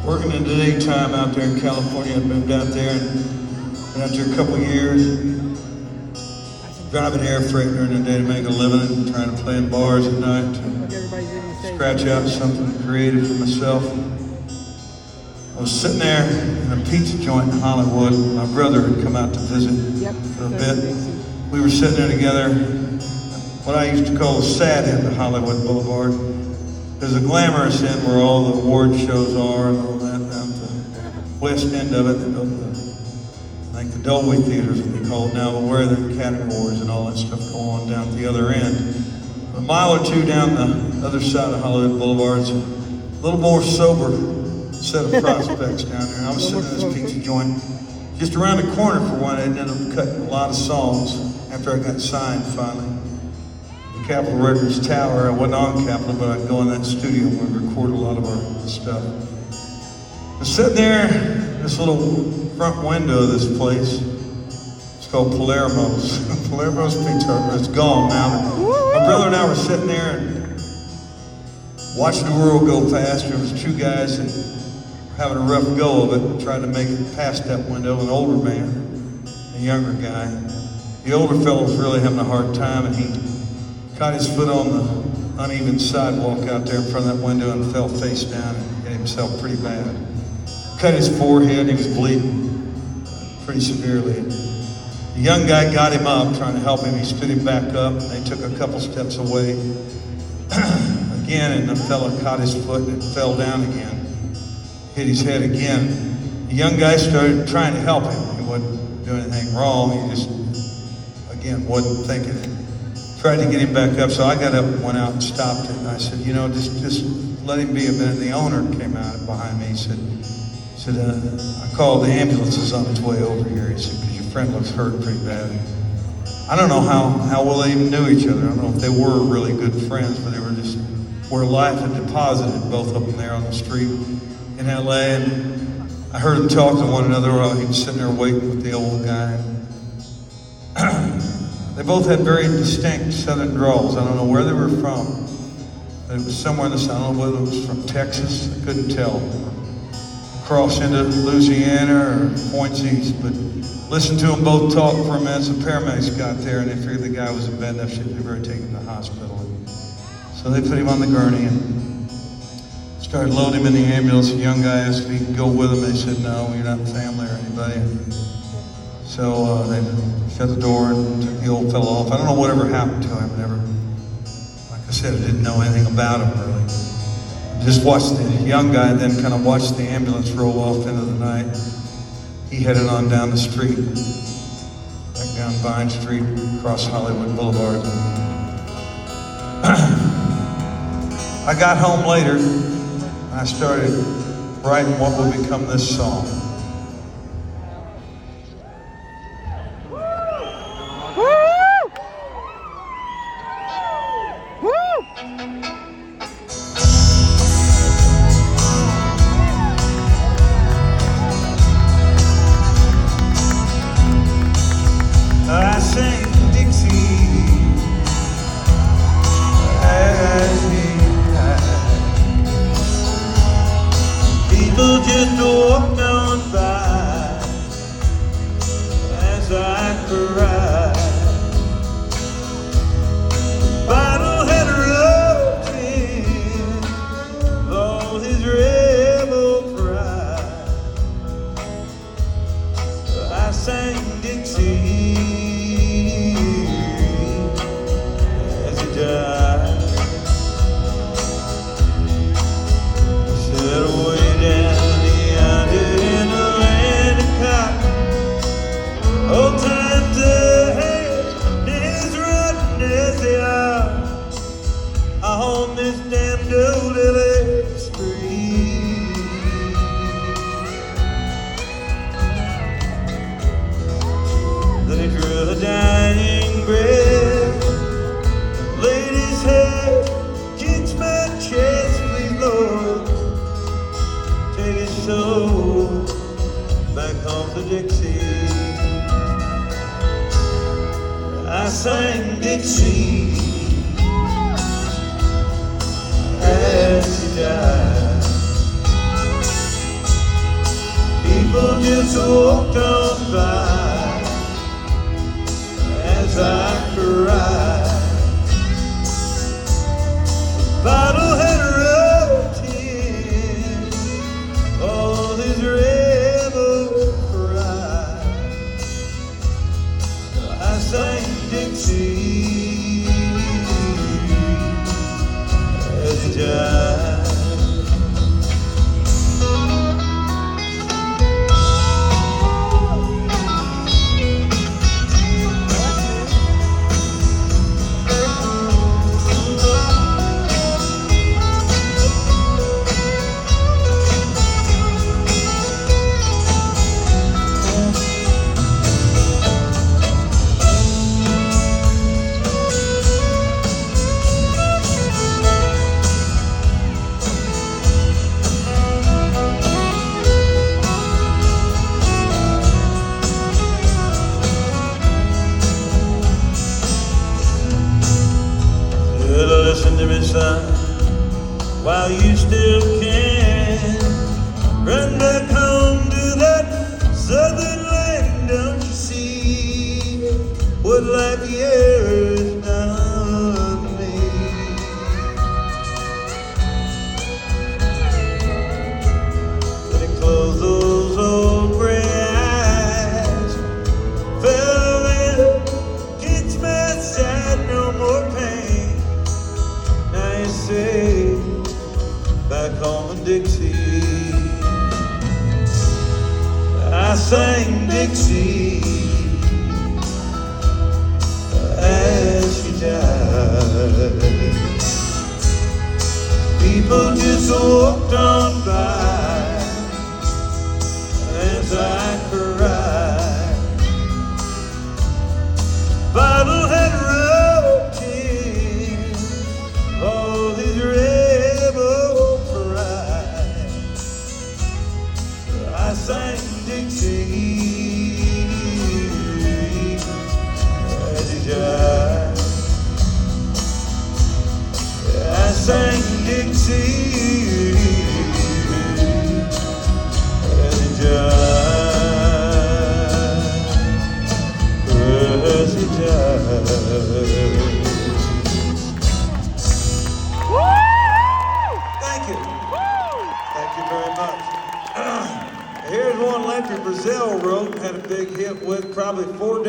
working in the daytime out there in California. I moved out there and been out there a couple years. Driving air freight during the day to make a living and trying to play in bars at night to scratch out something creative for myself. I was sitting there in a pizza joint in Hollywood. My brother had come out to visit for a bit. We were sitting there together, what I used to call the sad end of Hollywood Boulevard. There's a glamorous end where all the award shows are and all that. Down the west end of it, they built like the Dolby Theaters, what they call it now, but where the Academy Awards and all that stuff go on down at the other end. A mile or two down the other side of Hollywood Boulevard, it's a little more sober set of prospects down there. I was sitting in this pizza joint. Just around the corner for one, I ended up cutting a lot of songs after I got signed finally. The Capitol Records Tower, I wasn't on Capitol, but I'd go in that studio and we'd record a lot of our stuff. I was sitting there, this little front window of this place. It's called Palermo's. Palermo's Pizza Hut. It's gone now. My brother and I were sitting there and watching the world go past. There was two guys that were having a rough go of it, trying to make it past that window. An older man, a younger guy. The older fellow was really having a hard time, and he caught his foot on the uneven sidewalk out there in front of that window and fell face down and hit himself pretty bad. Cut his forehead, he was bleeding pretty severely. The young guy got him up, trying to help him. He stood him back up. They took a couple steps away again, and the fella caught his foot and fell down again. Hit his head again. The young guy started trying to help him. He wasn't doing anything wrong. He just, again, wasn't thinking it. Tried to get him back up, so I got up and went out and stopped it. And I said, you know, just let him be a minute. The owner came out behind me. He said, I called the ambulances on its way over here. He said, because your friend looks hurt pretty bad. I don't know how well they even knew each other. I don't know if they were really good friends, but they were just where life had deposited both of them there on the street in LA. And I heard them talk to one another while he was sitting there waiting with the old guy. They both had very distinct southern drawls. I don't know where they were from, but it was somewhere in the south. I don't know whether it was from Texas. I couldn't tell. Cross into Louisiana or points east, but listened to them both talk for a minute. Some paramedics got there and they figured the guy was in bad enough shape they were taking him to the hospital. So they put him on the gurney and started loading him in the ambulance. The young guy asked if he could go with them. They said, no, you're not family or anybody. So they shut the door and took the old fellow off. I don't know whatever happened to him. Like I said, I didn't know anything about him really. Just watched the young guy, then kind of watched the ambulance roll off into the night. He headed on down the street, back down Vine Street, across Hollywood Boulevard. I got home later, and I started writing what would become this song. I sang Dixie as he died. People just walked on by as I cried. Bottle had roped in all his rebel pride. So I sang Dixie. On this damned old LA street, then he drew a dying breath, laid his head against my chest. Please, Lord, take his soul back home to Dixie. I sang Dixie as he died. People just walked on by as I cried. Bottle had rubbed in, all his rebel pride. So I sang Dixie as he died. Listen to me, son, while you still can. Run back home to that southern land. Don't you see what life here has done to me? When he closed those old gray eyes, fell in, kids my side, no more pain. Say, back home in Dixie, I sang Dixie as she died. People just walked on by as I cried. Bottle had rubbed in, all his rebel pride. I sang Dixie as he died. I sang Dixie as he died. As he died. Thank you very much. Here's one Lefty Brazil wrote, had a big hit with, probably 4 days.